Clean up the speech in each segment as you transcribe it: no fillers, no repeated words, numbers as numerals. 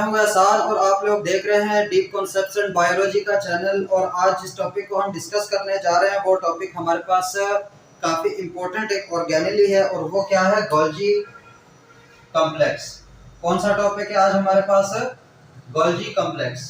मैं हूं एहसान और आप लोग देख रहे हैं डीप कॉन्सेप्ट्स एंड बायोलॉजी का चैनल। और आज जिस टॉपिक को हम डिस्कस करने जा रहे हैं वो टॉपिक हमारे पास काफ़ी इम्पोर्टेंट एक ऑर्गेनेली है और वो क्या है, गोल्जी कॉम्प्लेक्स। कौन सा टॉपिक है आज हमारे पास? Golgi complex.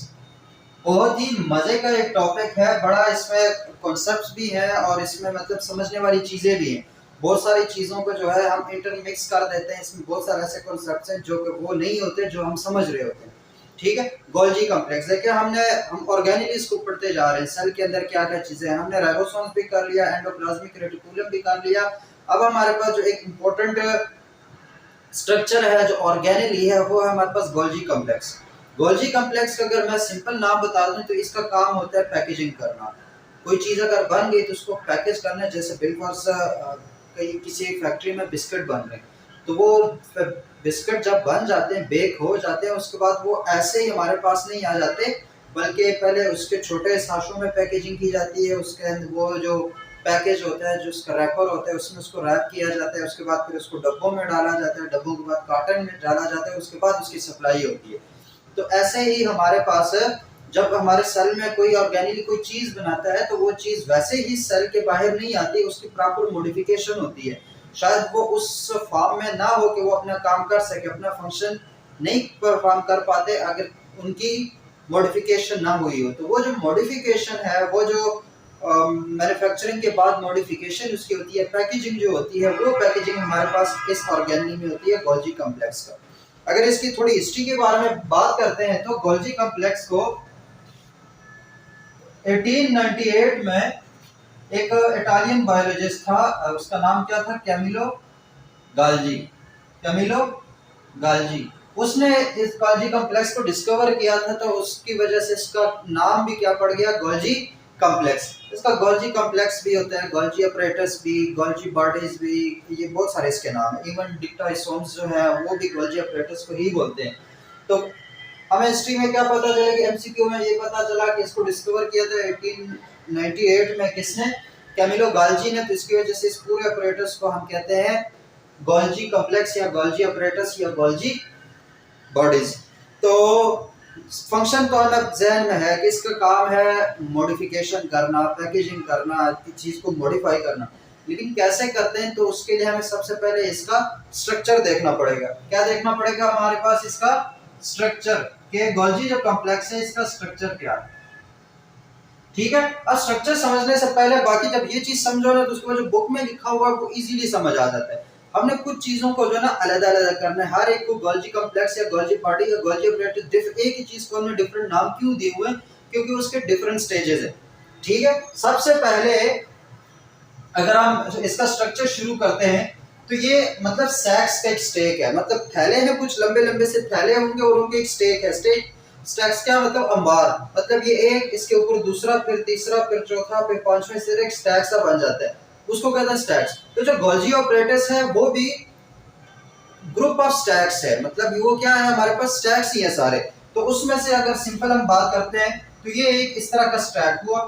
बहुत ही मज़े का एक टॉपिक है, बड़ा इसमें कॉन्सेप्ट्स भी हैं और इसमें मतलब समझने वाली चीज़ें भी हैं। बहुत सारी चीज़ों को जो है हम इंटरमिक्स कर देते हैं, इसमें बहुत सारे ऐसे कॉन्सेप्ट्स हैं जो कि वो नहीं होते जो हम समझ रहे होते हैं। ठीक है, गोल्जी कॉम्प्लेक्स देखिए, हम ऑर्गेनेली इसको पढ़ते जा रहे हैं। सेल के अंदर क्या क्या चीज़ें हैं, हमने राइबोसोम्स भी कर लिया, एंडोप्लाज्मिक रेटिकुलम भी कर लिया। अब हमारे पास जो एक इम्पोर्टेंट स्ट्रक्चर है जो ऑर्गेनेली है वो है हमारे पास गोल्जी कॉम्प्लेक्स। गोल्जी कॉम्प्लेक्स का अगर मैं सिंपल नाम बता दूं तो इसका काम होता है पैकेजिंग करना। कोई चीज़ अगर बन गई तो उसको पैकेज करना, जैसे बिलफॉर्स कहीं किसी फैक्ट्री में बिस्किट बन रहे हैं तो वो बिस्किट जब बन जाते हैं, बेक हो जाते हैं, उसके बाद वो ऐसे ही हमारे पास नहीं आ जाते, बल्कि पहले उसके छोटे साशों में पैकेजिंग की जाती है। उसके अंदर वो जो पैकेज होता है, जो उसका रैपर होता है, उसमें उसको रैप किया जाता है। उसके बाद फिर उसको डब्बों में डाला जाता है, डब्बों के बाद कार्टन में डाला जाता है, उसके बाद उसकी सप्लाई होती है। तो ऐसे ही हमारे पास जब हमारे सेल में कोई ऑर्गेनिक कोई चीज़ बनाता है तो वो चीज़ वैसे ही सेल के बाहर नहीं आती, उसकी प्रॉपर मॉडिफिकेशन होती है। शायद वो उस फॉर्म में ना हो कि वो अपना काम कर सके, अपना फंक्शन नहीं परफॉर्म कर पाते अगर उनकी मॉडिफिकेशन ना हुई हो। तो वो जो मॉडिफिकेशन है, वो जो मैन्युफैक्चरिंग के बाद मॉडिफिकेशन उसकी होती है, पैकेजिंग जो होती है, वो पैकेजिंग हमारे पास इस ऑर्गेनेली में होती है, गोल्जी कॉम्प्लेक्स का। अगर इसकी थोड़ी हिस्ट्री के बारे में बात करते हैं तो गोल्जी कॉम्प्लेक्स को 1898 में एक इटालियन बायोलॉजिस्ट था, उसका नाम क्या था? कैमिलो गाल्जी। कैमिलो गाल्जी, उसने इस गोल्जी कॉम्प्लेक्स को डिस्कवर किया था, तो उसकी वजह से इसका नाम भी क्या पड़ गया, गोल्जी कॉम्प्लेक्स। इसका गोल्जी कॉम्प्लेक्स भी होता है, गोल्जी अपरेटस भी, गोल्जी बॉडीज भी, ये बहुत सारे इसके नाम है। इवन डिक्टाइसोम्स जो है वो भी गोल्जी अपरेटस को ही बोलते हैं। तो हमें हिस्ट्री में क्या पता चला कि एमसीक्यू में ये पता चला कि इसको डिस्कवर किया था 1898 में, किसने? कैमिलो गाल्जी ने। तो इसकी वजह से इस पूरे अपरेटस को हम कहते हैं गोल्जी कॉम्प्लेक्स या गोल्जी अपरेटस या गोल्जी बॉडीज। तो फंक्शन तो अलग जहन में है कि इसका काम है मॉडिफिकेशन करना, पैकेजिंग करना, चीज़ को मॉडिफाई करना। लेकिन कैसे करते हैं, तो उसके लिए हमें सबसे पहले इसका स्ट्रक्चर देखना पड़ेगा। क्या देखना पड़ेगा हमारे पास? इसका स्ट्रक्चर के गोल्जी जो कॉम्प्लेक्स है इसका स्ट्रक्चर क्या है। ठीक है, अब स्ट्रक्चर समझने से पहले बाकी जब ये चीज समझो ना तो उसको जो बुक में लिखा हुआ है वो इजीली समझ आ जाता है। हमने कुछ चीजों को जो है ना अलग अलग करना है, हर एक को गोल्जी कॉम्प्लेक्स या गोल्जी बॉडी या गोल्जी अपरेटस, एक ही चीज को हमने डिफरेंट नाम क्यों दिए हुए हैं? क्योंकि उसके डिफरेंट स्टेजेस है। ठीक है, सबसे पहले अगर हम इसका स्ट्रक्चर शुरू करते हैं तो ये मतलब सैक्स का एक स्टेक है, मतलब थैले हैं, कुछ लंबे लंबे से थैले होंगे और उनके एक स्टेक है। स्टैक्स क्या मतलब? अंबार। मतलब ये एक, इसके ऊपर दूसरा, फिर तीसरा, फिर चौथा, फिर पांचवें से एक स्टैक सा बन जाता है, उसको कहते हैं स्टैक्स। तो जो गोल्जी ऑपरेटस है वो भी ग्रुप ऑफ स्टैक्स है, मतलब वो क्या है, हमारे पास स्टैक्स ही है सारे। तो उसमें से अगर सिंपल हम बात करते हैं तो ये एक इस तरह का स्टैक हुआ।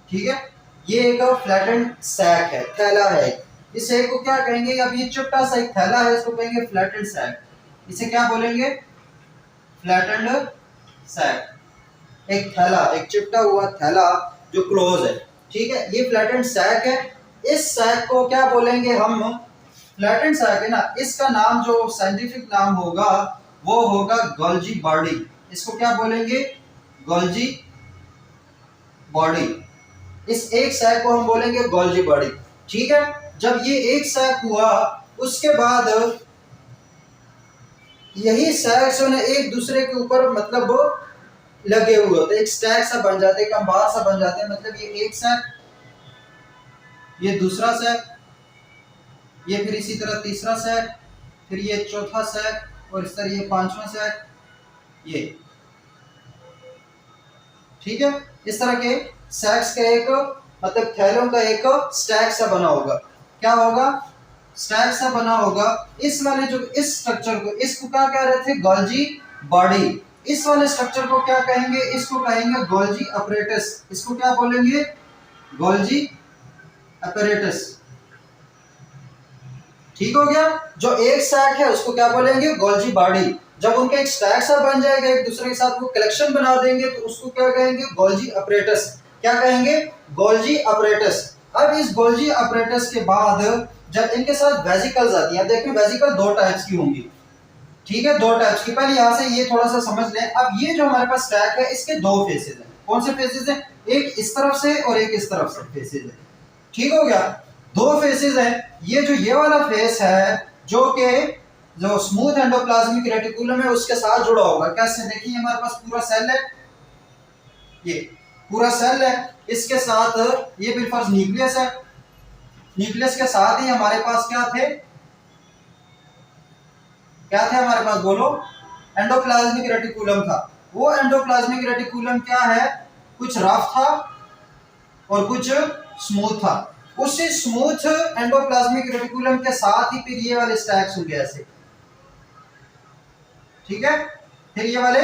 ठीक है, ये एक फ्लैटेंड सैक है, थैला है। इस एक को क्या कहेंगे? अब ये छोटा सा एक थैला है, इसको कहेंगे फ्लैटेंड सैक। इसे क्या बोलेंगे? Flattened sac. एक थैला, एक चिपटा हुआ थैला जो क्लोज है। ठीक है, ये फ्लैटेंड सैक है। इस सैक को क्या बोलेंगे हम? फ्लैटेंड सैक है ना, इसका नाम जो साइंटिफिक नाम होगा वो होगा गोल्जी बॉडी। इसको क्या बोलेंगे? Golgi body. इस एक सैक को हम बोलेंगे गोल्जी बॉडी। ठीक है, जब ये एक सैक हुआ उसके बाद यही सैक्स ने एक दूसरे के ऊपर मतलब लगे हुए होते, एक स्टैक सा बन जाते, एक अंबार सा बन जाते हैं। मतलब ये एक सैक, ये दूसरा सैक, ये फिर इसी तरह तीसरा सैक, फिर ये चौथा सैक और इस तरह ये पांचवा सैक, ये। ठीक है, इस तरह के सैक्स का एक मतलब थैलों का एक स्टैक सा बना होगा। क्या होगा? स्टैक सा बना होगा। इस वाले जो इस स्ट्रक्चर को, इसको क्या कह रहे थे? Golgi body. इस वाले स्ट्रक्चर को क्या कहेंगे? इसको कहेंगे गोल्जी अपरेटस। इसको क्या बोलेंगे? Golgi apparatus. ठीक हो गया। जो एक सैक है उसको क्या बोलेंगे? Golgi body. जब उनके एक स्टैक सा बन जाएगा एक दूसरे के साथ, वो कलेक्शन बना देंगे, तो उसको क्या कहेंगे? Golgi apparatus. क्या कहेंगे? Golgi apparatus. अब इस गोल्जी अपरेटस के बाद जब इनके साथ वेजिकल्स आती है, देखिए वेजिकल दो टाइप्स की होंगी, ठीक है, दो टाइप्स की। पहले यहां से ये थोड़ा सा समझ लें। अब ये जो हमारे पास स्टैक है, इसके दो फेसेस हैं। कौन से फेसेस हैं? एक इस तरफ से और एक इस तरफ से फेसेस है। ठीक हो गया, दो फेसेस हैं। ये वाला फेस है जो स्मूथ एंडोप्लाज्मिक रेटिकुलम है उसके साथ जुड़ा होगा। कैसे? देखिए हमारे पास पूरा सेल है, ये पूरा सेल है, इसके साथ ये बिलफर्ज न्यूक्लियस है। न्यूक्लियस के साथ ही हमारे पास क्या थे हमारे पास? बोलो। एंडोप्लाज्मिक रेटिकुलम था। वो एंडोप्लाज्मिक रेटिकुलम क्या है? कुछ रफ था और कुछ स्मूथ था। उसी स्मूथ एंडोप्लाज्मिक रेटिकुलम के साथ ही फिर ये वाले स्टैक्स होंगे ऐसे, ठीक है, फिर ये वाले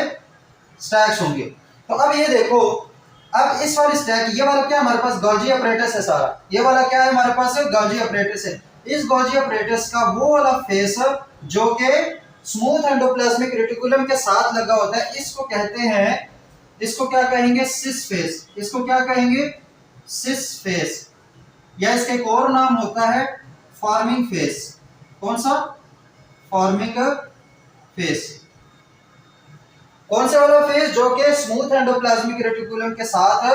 स्टैक्स होंगे। तो अब ये देखो, अब इस वाले स्टैक, ये वाला क्या हमारे पास? गोल्जी अपरेटस है सारा। ये वाला क्या है हमारे पास? गोल्जी अपरेटस है। इस गोल्जी अपरेटस का वो वाला फेस जो कि स्मूथ एंडोप्लाज्मिक रेटिकुलम के साथ लगा होता है, इसको कहते हैं, इसको क्या कहेंगे? Cis face. इसको क्या कहेंगे? Cis face. या इसका एक और नाम होता है फॉर्मिंग फेस। कौन सा? Forming face. कौन से वाला फेस? जो कि स्मूथ एंडोप्लाज्मिक रेटिकुलम के साथ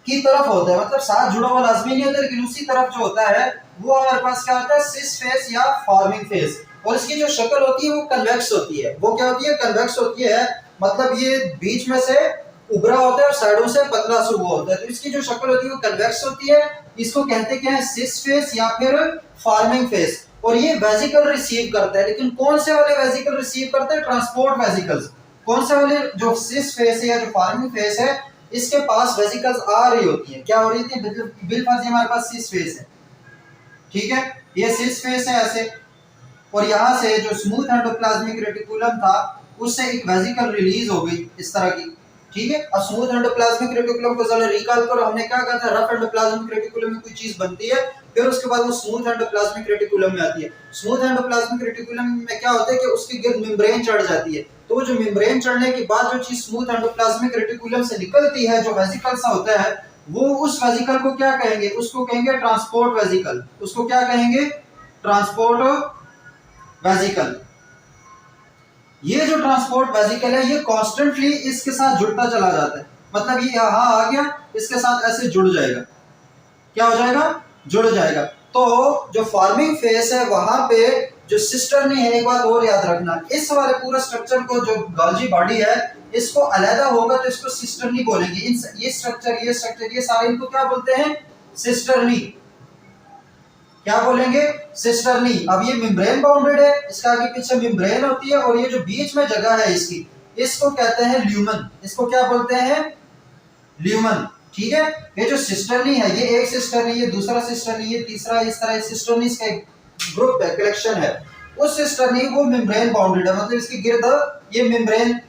की तरफ होता है, मतलब साथ जुड़ा हुआ लाजमी नहीं होता, लेकिन उसी तरफ जो होता है वो हमारे पास क्या होता है? सिस फेस या फॉर्मिंग फेस। और इसकी जो शक्ल होती है वो कन्वेक्स होती है। वो क्या होती है? कन्वेक्स होती है। मतलब ये बीच में से उभरा होता है और साइडों से पतला सा हुआ होता है, तो इसकी जो शक्ल होती है वो कन्वेक्स होती है। इसको कहते क्या है? सिस फेस या फिर फॉर्मिंग फेस। और ये वेजिकल रिसीव करता है, लेकिन कौन से वाले वेजिकल रिसीव करते हैं? Transport vesicles. कौन से वाले? जो सिस फेस है या जो फॉर्मिंग फेस है, इसके पास वेजिकल्स आ रही होती है। क्या हो रही थी? बिलफर्ज हमारे पास सिस फेस है, ठीक है, ये सिस फेस है ऐसे। और यहां से जो स्मूथ एंडोप्लाज्मिक रेटिकुलम था उससे एक वेजिकल रिलीज हो गई इस तरह की, ठीक है। अब स्मूथ एंडोप्लाज्मिक रेटिकुलम को जरा रिकॉल करो, हमने क्या कहा था? रफ एंडोप्लाज्मिक रेटिकुलम में कोई चीज बनती है, फिर उसके बाद वो स्मूथ एंडोप्लाज्मिक रेटिकुलम में आती है। स्मूथ एंडोप्लाज्मिक रेटिकुलम में क्या होता है कि उसके गिर्द मेम्ब्रेन चढ़ जाती है। तो वो जो मेम्ब्रेन चढ़ने के बाद जो चीज स्मूथ एंडोप्लाज्मिक रेटिकुलम से निकलती है, जो वेजिकल सा होता है, वो उस वेजिकल को क्या कहेंगे? उसको कहेंगे ट्रांसपोर्ट वेजिकल। उसको क्या कहेंगे? Transport vesicle. ये जो ट्रांसपोर्ट वेजिकल है ये कॉन्स्टेंटली इसके साथ जुड़ता चला जाता है। मतलब ये यहां आ गया, इसके साथ ऐसे जुड़ जाएगा। क्या हो जाएगा? जुड़ जाएगा। तो जो फॉर्मिंग फेस है वहां पे जो सिस्टर नहीं है, एक बात और याद रखना, इस वाले पूरे स्ट्रक्चर को, जो गोल्जी बॉडी है, इसको अलग होगा तो इसको सिस्टरनी बोलेंगे। ये स्ट्रक्चर ये सारे इनको क्या बोलते हैं? सिस्टरनी। क्या बोलेंगे? सिस्टरनी। अब ये मेम्ब्रेन बाउंडेड है, इसका आगे पीछे मेम्ब्रेन होती है, और ये जो बीच में जगह है इसकी, इसको कहते हैं ल्यूमन। इसको क्या बोलते हैं? ल्यूमन, ठीक है। ये जो सिस्टरनी है, ये एक सिस्टरनी, ये दूसरा सिस्टरनी, ये तीसरा, इस तरह सिस्टरनी का एक ग्रुप है, कलेक्शन है। उस सिस्टरनी वो मेम्ब्रेन बाउंडेड है, मतलब इसके गिर्द ये मेम्ब्रेन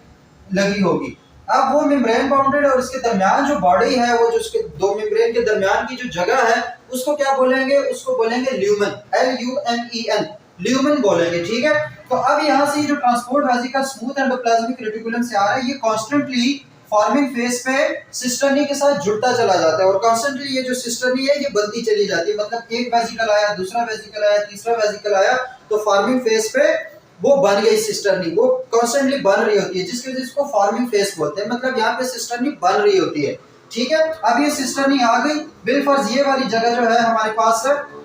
लगी होगी। अब वो मेम्ब्रेन बाउंडेड है और इसके दरमियान जो बॉडी है, वो जो उसके दो मेम्ब्रेन के दरमियान की जो जगह है, उसको क्या बोलेंगे? उसको बोलेंगे ल्यूमन। LUMEN, ल्यूमन बोलेंगे, ठीक है। तो अब यहाँ से जो transport vesicle smooth endoplasmic reticulum से आ रहा है, ये कॉन्स्टेंटली फॉर्मिंग फेज पे सिस्टरनी के साथ जुड़ता चला जाता है, और कॉन्स्टेंटली ये जो सिस्टरनी है ये बनती चली जाती है। मतलब एक वेजिकल आया, दूसरा वेजिकल आया, तीसरा वेजिकल आया, तो फॉर्मिंग फेज पे वो बन गई सिस्टरनी, वो कॉन्स्टेंटली बन रही होती है, जिसकी वजह से इसको फॉर्मिंग फेज बोलते हैं। मतलब यहाँ पे सिस्टरनी बन रही होती है, ठीक है। अब ये सिस्टरनी आ गई, बिलफर्ज ये वाली जगह जो है हमारे पास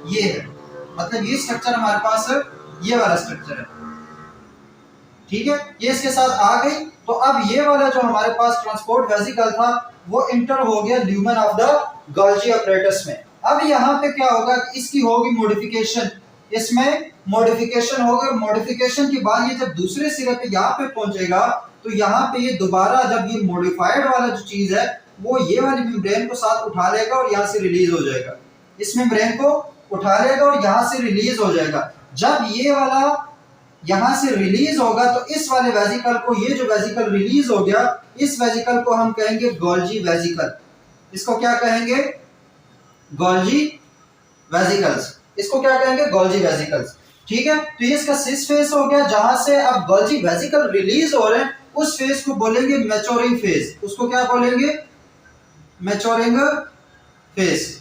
ये है, मतलब ये स्ट्रक्चर हमारे पास ये वाला स्ट्रक्चर है, ठीक है। ये इसके साथ आ गई। तो अब ये वाला जो हमारे पास ट्रांसपोर्ट वेजिकल था वो इंटर हो गया lumen of the Golgi apparatus में। अब यहाँ पे क्या होगा? इसकी होगी मॉडिफिकेशन, इसमें मॉडिफिकेशन होगा। मॉडिफिकेशन के बाद ये जब दूसरे सिरे पे यहाँ पे पहुंचेगा, तो यहाँ पे ये दोबारा जब ये मॉडिफाइड वाला जो चीज है वो ये वाली मेम्ब्रेन को साथ उठा लेगा और यहाँ से रिलीज हो जाएगा। इस मेम्ब्रेन को उठा लेगा और यहाँ से रिलीज हो जाएगा। जब ये वाला यहाँ से रिलीज होगा तो इस वाले वेजिकल को, ये जो वेजिकल रिलीज हो गया, इस वेजिकल को हम कहेंगे गोल्जी वेजिकल। इसको क्या कहेंगे? Golgi vesicles. इसको क्या कहेंगे? गोल्जी वेजिकल्स, ठीक है, तो ये इसका सिस फेस हो गया, जहां से अब गोल्जी वेसिकल रिलीज हो रहे हैं उस फेज को बोलेंगे मैच्योरिंग फेज। उसको क्या बोलेंगे? Maturing phase.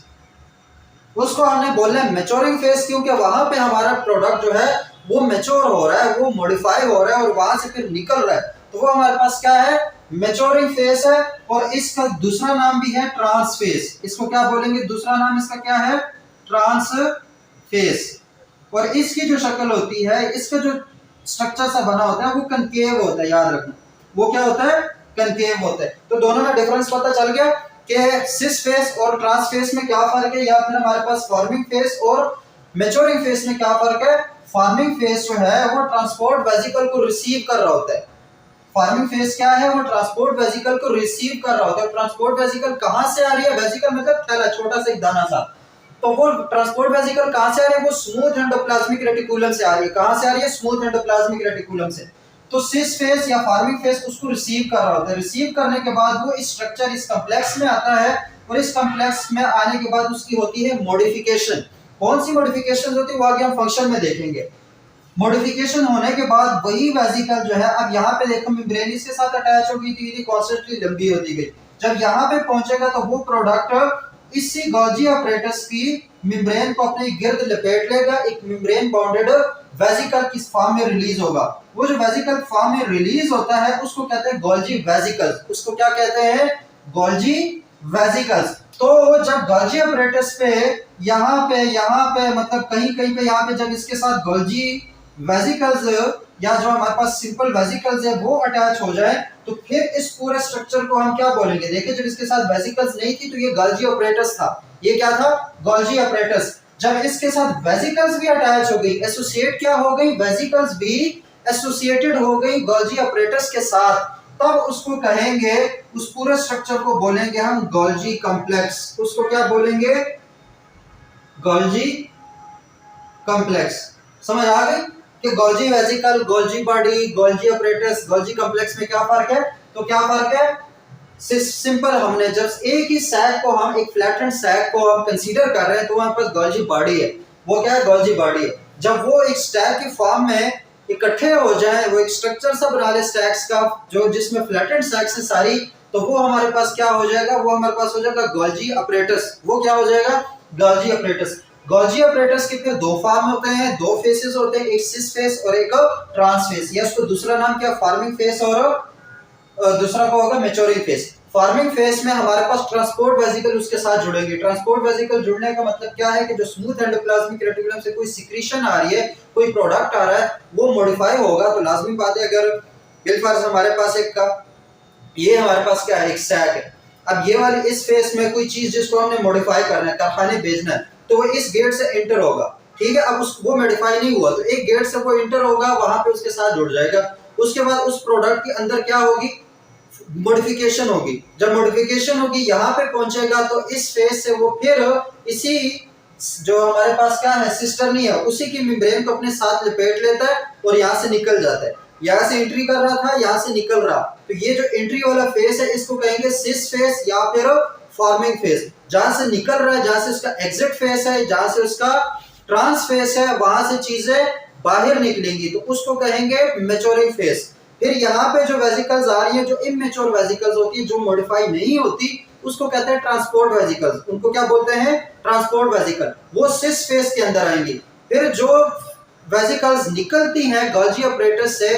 उसको हमने बोलना है मैच्योरिंग फेज, क्योंकि वहां पे हमारा प्रोडक्ट जो है वो मैच्योर हो रहा है, वो मॉडिफाई हो रहा है और वहां से फिर निकल रहा है, तो वो हमारे पास क्या है? मैच्योरिंग फेज है। और इसका दूसरा नाम भी है ट्रांस फेज। इसको क्या बोलेंगे? दूसरा नाम इसका क्या है? Trans face. और इसकी जो शक्ल होती है, इसका जो स्ट्रक्चर सा बना होता है वो कनकेव होता है, याद रखना। वो क्या होता है? कनकेव होता है। तो दोनों में डिफरेंस पता चल गया कि सिस फेस और ट्रांस फेस में क्या फर्क है, या फिर हमारे पास फॉर्मिंग फेस और मैच्योरिंग फेस में क्या फर्क है। फॉर्मिंग फेस जो है वो ट्रांसपोर्ट वेसिकल को रिसीव कर रहा होता है। फॉर्मिंग फेस क्या है? वो ट्रांसपोर्ट वेसिकल को रिसीव कर रहा होता है। ट्रांसपोर्ट वेसिकल कहां से आ रही है? वेसिकल मतलब थैला, छोटा सा एक दाना सा। तो वो ट्रांसपोर्ट वेसिकल कहां से आ रही है? वो स्मूथ एंडोप्लाज्मिक रेटिकुलम से आ रही है। कहां से आ रही है? स्मूथ एंडोप्लाज्मिक रेटिकुलम से। तो सिस फेस या फार्मिंग फेस उसको रिसीव कर रहा होता है। रिसीव करने के बाद वो इस स्ट्रक्चर, इस कॉम्प्लेक्स में आता है, और इस कॉम्प्लेक्स में आने के बाद उसकी होती है मॉडिफिकेशन। कौन सी मॉडिफिकेशन होती है वो आगे हम फंक्शन में देखेंगे। मॉडिफिकेशन होने के बाद वही वेसिकल जो है, अब यहाँ पे देखो मेम्ब्रेन इसके साथ अटैच हो गई थी, कॉन्स्टेंटली लंबी होती गई। जब यहाँ पे पहुंचेगा तो वो प्रोडक्ट इसी गोल्जी अपरेटस की मेम्ब्रेन को अपने गिर्द लपेट लेगा, एक मेम्ब्रेन बाउंडेड वेसिकल की फॉर्म में रिलीज होगा। वो जो वेसिकल फॉर्म में रिलीज होता है उसको कहते हैं गोल्जी वेसिकल्स। उसको क्या कहते हैं? Golgi vesicles. तो जब गोल्जी अपरेटस पे यहाँ पे मतलब कहीं कहीं पे यहाँ पे जब इसके साथ गोल्जी वेसिकल्स या जो हमारे पास सिंपल वेसिकल्स है वो अटैच हो जाए, तो फिर इस पूरे स्ट्रक्चर को हम क्या बोलेंगे? देखिए, जब इसके साथ वेसिकल्स नहीं थी तो ये गोल्जी अपरेटस था। ये क्या था? Golgi apparatus. जब इसके साथ वेसिकल्स भी अटैच हो गई, एसोसिएट क्या हो गई? वेसिकल्स भी एसोसिएटेड हो गई गोल्जी अपरेटस के साथ, तब उसको कहेंगे, उस पूरे स्ट्रक्चर को बोलेंगे हम गोल्जी कॉम्प्लेक्स। उसको क्या बोलेंगे? Golgi complex. समझ आ गई कि Golgi vesicle, Golgi body, Golgi apparatus, Golgi complex में क्या फर्क है? तो क्या फर्क है? सिंपल, हमने जब एक ही सैक को, हम एक फ्लैटेंड सैक को हम कंसीडर कर रहे हैं तो हमारे पास गोल्जी बॉडी है। वो क्या है? गोल्जी बॉडी है। जब वो एक स्टैक की फॉर्म में इकट्ठे हो जाए, वो एक स्ट्रक्चर सा बना ले स्टैक्स का, जो जिसमें फ्लैटेंड सैक्स है सारी, तो वो हमारे पास क्या हो जाएगा? वो हमारे पास हो जाएगा गोल्जी अपरेटस। वो क्या हो जाएगा? Golgi apparatus. गोल्जी अपरेटस के फिर दो फॉर्म होते हैं, दो फेसेस होते हैं, एक सिस फेस और एक ट्रांस फेस, या उसको दूसरा नाम क्या? फार्मिंग फेस, और दूसरा का होगा मैच्योरिंग फेस। फार्मिंग फेस में हमारे पास ट्रांसपोर्ट वेसिकल उसके साथ जुड़ेंगे। ट्रांसपोर्ट वेसिकल जुड़ने का मतलब क्या है कि जो स्मूथ एंडोप्लाज्मिक रेटिकुलम से कोई सिक्रीशन आ रही है, कोई प्रोडक्ट आ रहा है, वो मॉडिफाई होगा। तो लाजमी बात है, अगर बिलफर्ज हमारे पास एक ये हमारे पास क्या है? एक सैक है। अब ये वाली इस फेस में कोई चीज जिसको हमने मॉडिफाई करना है, कारखाने भेजना है, तो वो इस गेट से एंटर होगा। ठीक है, अब वो मॉडिफाई नहीं हुआ तो एक गेट से वो एंटर होगा, वहां पे उसके साथ जुड़ जाएगा। उसके बाद उस प्रोडक्ट के अंदर क्या होगी? मॉडिफिकेशन होगी। जब मॉडिफिकेशन होगी यहाँ पे पहुंचेगा तो इस फेज से वो फिर इसी जो हमारे पास क्या है? सिस्टर्नी है, उसी की मेम्ब्रेन को अपने साथ लपेट लेता है और यहाँ से निकल जाता है। यहाँ से एंट्री कर रहा था, यहाँ से निकल रहा, तो ये जो एंट्री वाला फेस है इसको कहेंगे सिस फेस या फिर फॉर्मिंग फेस। जहां से निकल रहा है, जहां से उसका एग्जिट फेस है, जहां से उसका ट्रांस फेस है, वहां से चीजें बाहर निकलेंगी तो उसको कहेंगे मैच्योरिंग फेस। फिर यहाँ पे जो वेसिकल्स आ रही है, जो इमेच्योर वेसिकल्स होती है, जो मॉडिफाई नहीं होती, उसको कहते हैं ट्रांसपोर्ट वेसिकल्स। उनको क्या बोलते हैं? Transport vesicle. वो सिस फेस के अंदर आएंगी। फिर जो वेसिकल्स निकलती हैं गोल्जी अपरेटस से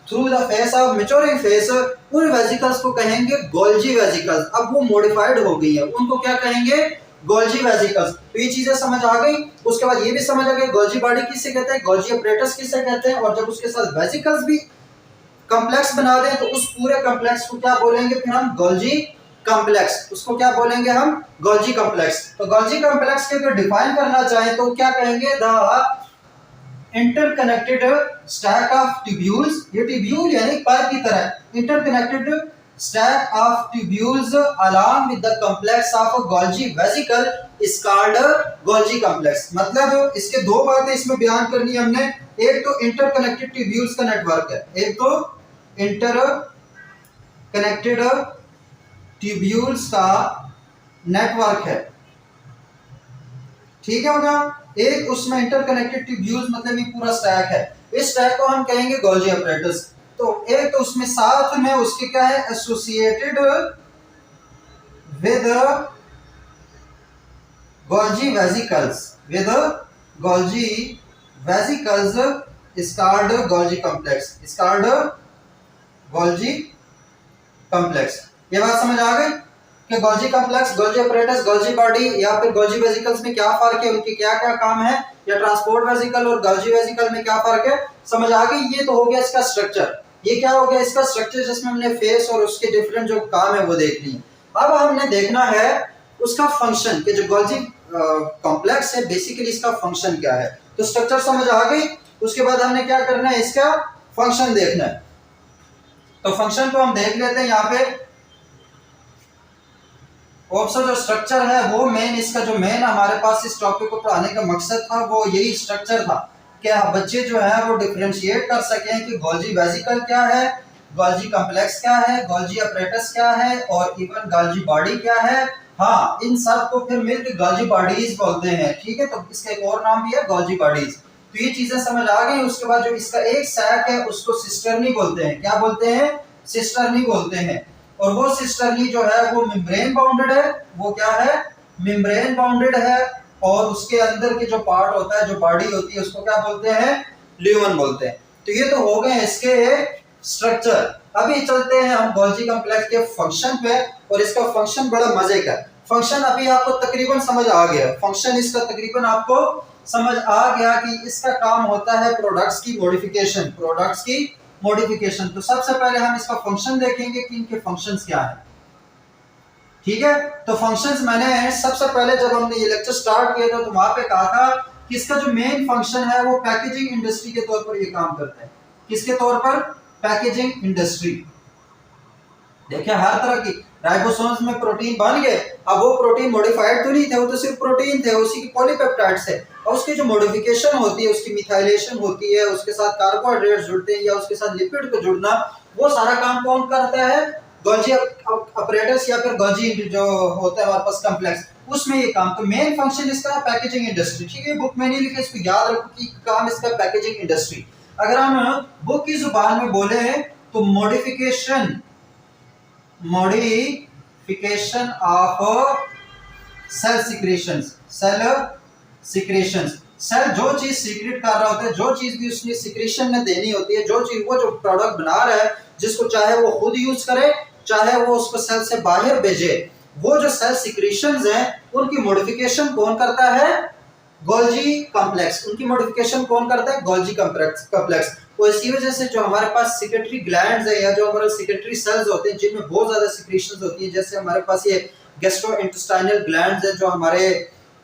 through the face of maturing face, उन वेसिकल्स को कहेंगे गोल्जी वेसिकल्स। अब वो मॉडिफाइड हो गई है, उनको क्या कहेंगे? Golgi vesicles. तो ये चीजें समझ आ गई। उसके बाद ये भी समझ आ गई गोल्जी बॉडी किसे कहते हैं, गोल्जी अपरेटस किसे कहते हैं, और जब उसके साथ वेसिकल्स भी कॉम्प्लेक्स बना दें तो उस पूरे कॉम्प्लेक्स को क्या बोलेंगे? फिर हम गोल्जी कॉम्प्लेक्स। उसको क्या बोलेंगे हम? Golgi complex. तो गोल्जी कॉम्प्लेक्स के अगर डिफाइन करना चाहें तो क्या कहेंगे? The interconnected stack of tubules, ये ट्यूब्यूल यानी पाइप की तरह, interconnected stack of tubules along with the complex of Golgi vesicle is called Golgi complex। मतलब इसके दो बातें इसमें बयान करनी है हमने। एक तो इंटरकनेक्टेड ट्यूब्यूल्स का नेटवर्क है, एक तो इंटरकनेक्टेड ट्यूब्यूल्स का नेटवर्क है। ठीक है होगा। एक उसमें इंटरकनेक्टेड ट्यूब्यूल्स मतलब ये पूरा स्टैक है, इस स्टैक को हम कहेंगे गोल्जी अपरेटस। तो एक तो उसमें साथ में उसके क्या है, associated with Golgi vesicles, with Golgi vesicles is called Golgi complex, is called Golgi complex. ये बात समझ आ गई कि Golgi complex, Golgi apparatus, Golgi body या फिर गोल्जी वेसिकल्स में क्या फर्क है, उनके क्या क्या काम है, या ट्रांसपोर्ट वेसिकल और गोल्जी वेसिकल में क्या फर्क है, समझ आ गई। ये तो हो गया इसका स्ट्रक्चर, ये क्या हो गया इसका स्ट्रक्चर जिसमें हमने फेस और उसके डिफरेंट जो काम है वो देख लिए। अब हमने देखना है उसका फंक्शन कि जो गोल्जी कॉम्प्लेक्स है बेसिकली इसका फंक्शन क्या है। तो स्ट्रक्चर समझ आ गई, उसके बाद हमने क्या करना है, इसका फंक्शन देखना है। तो फंक्शन को हम देख लेते हैं यहाँ पे। ऑप्शन जो स्ट्रक्चर है वो मेन, इसका जो मेन हमारे पास इस टॉपिक को पढ़ाने का मकसद था वो यही स्ट्रक्चर था कि बच्चे जो है वो डिफरेंशिएट कर सकें कि गोल्जी वेसिकल क्या है, गोल्जी कॉम्प्लेक्स क्या है, गोल्जी अपरेटस क्या है और इवन गोल्जी बॉडी क्या है। हाँ, इन सब को फिर मिलकर गोल्जी बॉडीज बोलते हैं, ठीक है। तो इसका एक और नाम भी है गोल्जी बॉडीज। तो ये चीजें समझ आ गई। उसके बाद जो इसका एक सैक है उसको सिस्टर्नी बोलते हैं, क्या बोलते हैं, सिस्टर्नी बोलते हैं। और वो सिस्टर्नी जो है वो मेम्ब्रेन बाउंडेड है, वो क्या है, मेम्ब्रेन बाउंडेड है। और उसके अंदर के जो पार्ट होता है, जो बॉडी होती है, उसको क्या बोलते हैं, ल्यूमन बोलते हैं। तो ये तो हो गए इसके स्ट्रक्चर। अभी चलते हैं हम गोल्जी कॉम्प्लेक्स के फंक्शन पे, और इसका फंक्शन बड़ा मजे का फंक्शन अभी आपको तकरीबन समझ आ गया। फंक्शन इसका तकरीबन आपको समझ आ गया कि इसका काम होता है प्रोडक्ट्स की मॉडिफिकेशन, प्रोडक्ट्स की मॉडिफिकेशन। तो सबसे पहले हम इसका फंक्शन देखेंगे कि इनके फंक्शंस क्या हैं, ठीक है। तो फंक्शंस मैंने सबसे पहले जब हमने ये लेक्चर स्टार्ट किया था तो वहां पे कहा था कि इसका जो मेन फंक्शन है वो पैकेजिंग इंडस्ट्री के तौर पर ये काम करता है। किसके तौर पर, पैकेजिंग इंडस्ट्री। देखिए हर तरह की राइबोसोम्स में प्रोटीन बन गए, अब वो प्रोटीन मॉडिफाइड तो नहीं थे, वो तो सिर्फ प्रोटीन थे, उसी की पॉलीपेप्टाइड्स थे। और उसकी जो मॉडिफिकेशन होती है, उसकी मिथाइलेशन होती है, उसके साथ कार्बोहाइड्रेट्स जुड़ते हैं या उसके साथ लिपिड को जुड़ना, वो सारा काम कौन करता है, गोल्जी अपरेटस या फिर गोल्जी जो होता है हमारे पास कॉम्प्लेक्स, उसमें ये काम। तो मेन फंक्शन इसका पैकेजिंग इंडस्ट्री, ठीक है। बुक में नहीं लिखा, इसको याद रखो कि काम इसका पैकेजिंग इंडस्ट्री। अगर हम बुक की जुबान में बोले तो modification of cell secretions, cell secretions. Cell जो चीज सीक्रेट कर रहा होता है, जो चीज भी उसने सिक्रेशन में देनी होती है, जो चीज वो जो प्रोडक्ट बना रहा है, जिसको चाहे वो खुद यूज करे चाहे वो उसको सेल से बाहर भेजे, वो जो सेल सिक्रेशंस हैं उनकी मॉडिफिकेशन कौन करता है, गोल्जी कॉम्प्लेक्स। उनकी मॉडिफिकेशन कौन करता है, गोल्जी कॉम्प्लेक्स। तो इसी वजह से जो हमारे पास सिक्रेटरी ग्लैंड्स है या जो हमारे सिक्रेटरी सेल्स होते हैं जिनमें बहुत ज्यादा सिक्रेशंस होती है, जैसे हमारे पास ये गैस्ट्रोइंटेस्टाइनल ग्लैंड्स है जो हमारे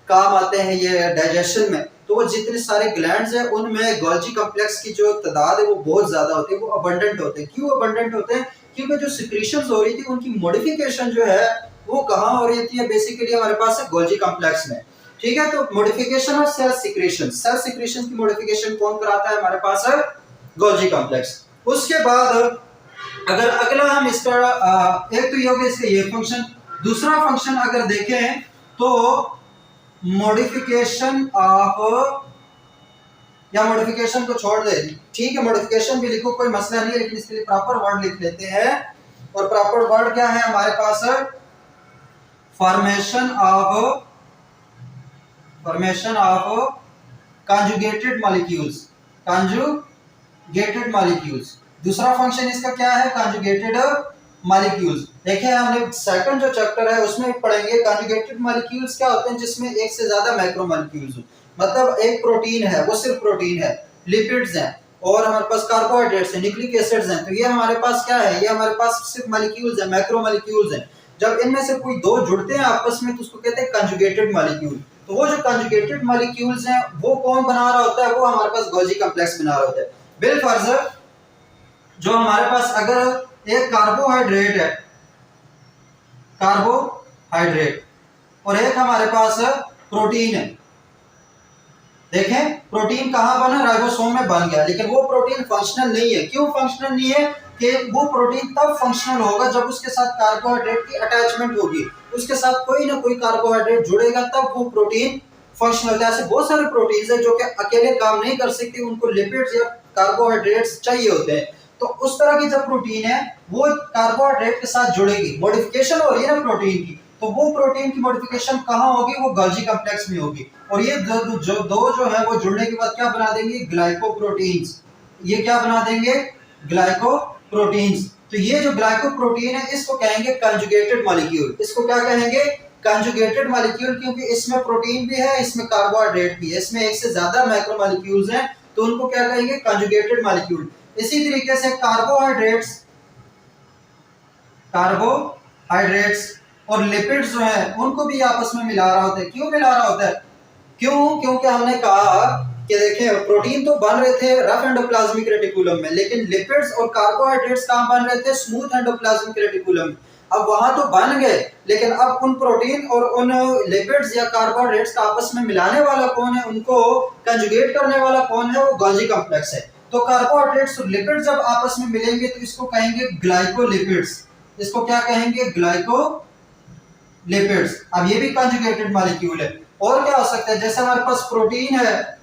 काम आते हैं ये डाइजेशन में, तो वो जितने सारे ग्लैंड्स हैं उनमें गोल्जी कॉम्प्लेक्स की जो तादाद है वो बहुत ज्यादा होती है, वो अबंडेंट होते हैं। क्यों अबंडेंट होते हैं, क्योंकि जो सिक्रेशंस हो रही थी उनकी मॉडिफिकेशन जो है वो कहाँ हो रही थी है, बेसिकली हमारे पास है गोल्जी कॉम्प्लेक्स में, ठीक है। तो मॉडिफिकेशन और सेल सिक्रेशन, सेल सिक्रेशन की मॉडिफिकेशन कौन कराता है, हमारे पास है गोल्जी कॉम्प्लेक्स। उसके बाद अगर अगला हम इसका एक तो ये हो गया इसका ये फंक्शन। दूसरा फंक्शन अगर देखें तो मॉडिफिकेशन ऑफ, या मॉडिफिकेशन को छोड़ दे, ठीक है, मॉडिफिकेशन भी लिखो कोई मसला नहीं है, लेकिन इसके लिए प्रॉपर वर्ड लिख लेते हैं। और प्रॉपर वर्ड क्या है हमारे पास, formation of conjugated molecules, conjugated molecules. दूसरा फंक्शन इसका क्या है, कंजुगेटेड मॉलिक्यूल्स। देखिए हमने सेकंड जो चैप्टर है उसमें पढ़ेंगे कंजुगेटेड मॉलिक्यूल्स क्या होते हैं, जिसमें एक से ज्यादा मैक्रो मॉलिक्यूल्स हो। मतलब एक प्रोटीन है, वो सिर्फ प्रोटीन है, लिपिड्स हैं और हमारे पास कार्बोहाइड्रेट्स हैं, न्यूक्लिक एसिड्स हैं। तो ये हमारे पास क्या है, ये हमारे पास सिर्फ मॉलिक्यूल्स हैं, मैक्रो मॉलिक्यूल्स हैं। जब इनमें से कोई दो जुड़ते हैं आपस में तो उसको कहते हैं कंजुगेटेड मॉलिक्यूल। तो वो जो कंजुगेटेड मॉलिक्यूल्स हैं वो कौन बना रहा होता है, वो हमारे पास गोल्जी कॉम्प्लेक्स बना रहा होता है। बिल फर्ज जो हमारे पास अगर एक कार्बोहाइड्रेट है, कार्बोहाइड्रेट, और एक हमारे पास प्रोटीन है। देखें प्रोटीन कहां बना, राइबोसोम में बन गया, लेकिन वो प्रोटीन फंक्शनल नहीं है। क्यों फंक्शनल नहीं है, कि वो प्रोटीन तब फंक्शनल होगा जब उसके साथ कार्बोहाइड्रेट की अटैचमेंट होगी, उसके साथ कोई ना कोई कार्बोहाइड्रेट जुड़ेगा तब वो प्रोटीन फंक्शन होता है। ऐसे बहुत सारे प्रोटीन्स हैं जो कि अकेले काम नहीं कर सकते, उनको लिपिड्स या कार्बोहाइड्रेट्स चाहिए होते हैं। तो उस तरह की जब प्रोटीन है वो कार्बोहाइड्रेट के साथ जुड़ेगी, मॉडिफिकेशन हो रही है ना प्रोटीन की, तो वो प्रोटीन की मॉडिफिकेशन कहाँ होगी, वो गोल्जी कॉम्प्लेक्स में होगी। और ये दो जो है वो जुड़ने के बाद क्या बना देंगे, ग्लाइकोप्रोटीन्स। ये क्या बना देंगे, ग्लाइकोप्रोटीन्स। तो ये जो ग्लाइकोप्रोटीन है इसको कहेंगे कंजुगेटेड मॉलिक्यूल। इसको क्या कहेंगे, कंजुगेटेड मॉलिक्यूल, क्योंकि इसमें प्रोटीन भी है, इसमें कार्बोहाइड्रेट भी है, इसमें एक से ज्यादा मैक्रोमॉलिक्यूल्स हैं, तो उनको क्या कहेंगे, कंजुगेटेड मॉलिक्यूल। इसी तरीके से कार्बोहाइड्रेट्स और लिपिड्स जो है उनको भी आपस में मिला रहा होता है। क्यों मिला रहा होता है, क्योंकि हमने कहा कि देखें प्रोटीन तो बन रहे थे रफ एंडोप्लाज्मिक रेटिकुलम में, लेकिन लिपिड्स और कार्बोहाइड्रेट्स कहां बन रहे थे, स्मूथ एंडोप्लाज्मिक रेटिकुलम में। अब वहां तो बन गए, लेकिन अब उन प्रोटीन और उन लिपिड्स या कार्बोहाइड्रेट्स का आपस में मिलाने वाला कौन है, उनको कंजुगेट करने वाला कौन है, वो गोल्जी कॉम्प्लेक्स है। तो कार्बोहाइड्रेट्स और लिपिड्स जब आपस में मिलेंगे तो इसको कहेंगे ग्लाइकोलिपिड्स। इसको क्या कहेंगे, ग्लाइकोलिपिड्स। अब ये भी कंजुगेटेड मॉलिक्यूल है। और क्या हो सकता है, जैसे हमारे पास प्रोटीन है,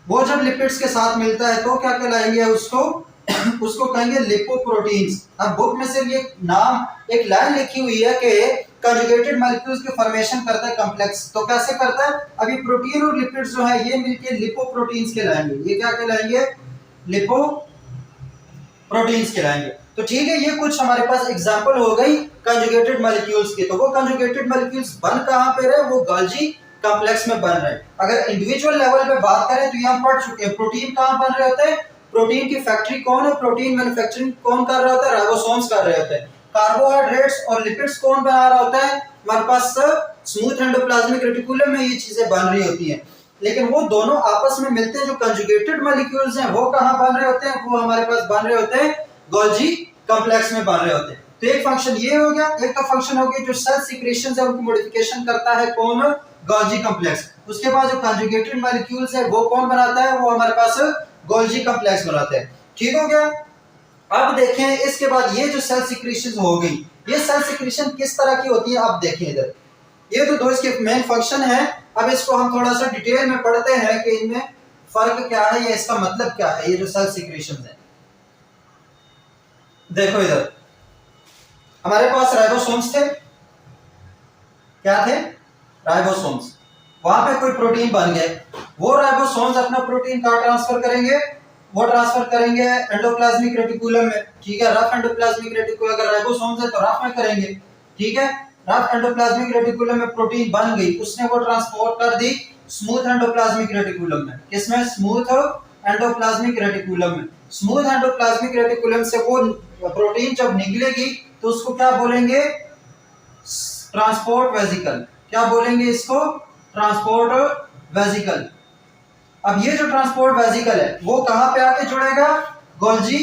वो जब लिपिड्स के साथ मिलता है तो क्या कहलाएंगे उसको कहेंगे लिपोप्रोटीन्स। अब बुक में सिर्फ ये नाम, एक लाइन लिखी हुई है कि कंजुगेटेड मॉलिक्यूल्स के फॉर्मेशन करता है कॉम्प्लेक्स। तो कैसे करता है, अभी प्रोटीन और लिपिड्स जो है ये मिलके लिपोप्रोटीन्स कहलाएंगे। ये क्या कहलाएंगे, लिपोप्रोटीन्स कहलाएंगे। तो ठीक है, ये कुछ हमारे पास एग्जांपल हो गई कंजुगेटेड मॉलिक्यूल्स की। तो वो कंजुगेटेड मॉलिक्यूल्स बन कहां पे रहे, वो गोल्जी कॉम्प्लेक्स में बन रहे हैं। अगर इंडिविजुअल लेवल पे बात करें तो ये हम पढ़ चुके हैं, प्रोटीन कहां बन रहे होते हैं, प्रोटीन की फैक्ट्री कौन है, प्रोटीन मैन्युफैक्चरिंग कौन कर रहा होता है, राइबोसोम्स कर रहे होते हैं। कार्बोहाइड्रेट्स और लिपिड्स कौन बना रहा होता है, हमारे पास स्मूथ एंडोप्लाज्मिक रेटिकुलम में ये चीजें बन रही होती हैं। लेकिन वो दोनों आपस में मिलते हैं, जो कंजुगेटेड मॉलिक्यूल्स हैं वो कहां बन रहे होते हैं, वो हमारे पास बन रहे होते हैं गोल्जी कॉम्प्लेक्स में बन रहे होते हैं। तो एक फंक्शन ये हो गया, एक तो फंक्शन हो गया जो सेल सीक्रेशंस है उनकी मॉडिफिकेशन करता है कौन, गोल्जी कॉम्प्लेक्स। उसके बाद जो कंजुगेटेड मॉलिक्यूल्स है वो कौन बनाता है, वो हमारे पास गोल्जी कॉम्प्लेक्स बनाते हैं। ठीक हो गया। अब देखें इसके बाद ये जो सेल सीक्रेशंस हो गई, ये सेल सीक्रेशन किस तरह की होती है, अब देखें इधर। ये तो दो इसके मेन फंक्शन है। अब इसको हम थोड़ा सा डिटेल में पढ़ते हैं कि इनमें फर्क क्या है या इसका मतलब क्या है, ये जो सेल सीक्रेशंस है। देखो इधर हमारे पास राइबोसोम्स थे, क्या थे, राइबोसोम्स। वहां पे कोई प्रोटीन बन गए, वो राइबोसोम्स अपना प्रोटीन कहां ट्रांसफर करेंगे, वो ट्रांसफर करेंगे एंडोप्लाज्मिक रेटिकुलम में। ठीक है, रफ एंडोप्लाज्मिक रेटिकुलम, अगर राइबोसोम्स है तो रफ में करेंगे। ठीक है, रफ एंडोप्लाज्मिक रेटिकुलम में प्रोटीन बन गई, उसने वो ट्रांसपोर्ट कर दी स्मूथ एंडोप्लाज्मिक रेटिकुलम में। किसमें, स्मूथ एंडोप्लाज्मिक रेटिकुलम में। स्मूथ एंडोप्लाज्मिक रेटिकुलम से वो प्रोटीन जब निकलेगी तो उसको क्या बोलेंगे, ट्रांसपोर्ट वेसिकल। क्या बोलेंगे इसको, ट्रांसपोर्ट वेसिकल। अब ये जो ट्रांसपोर्ट वेसिकल है वो कहां पे आके जुड़ेगा, गोल्जी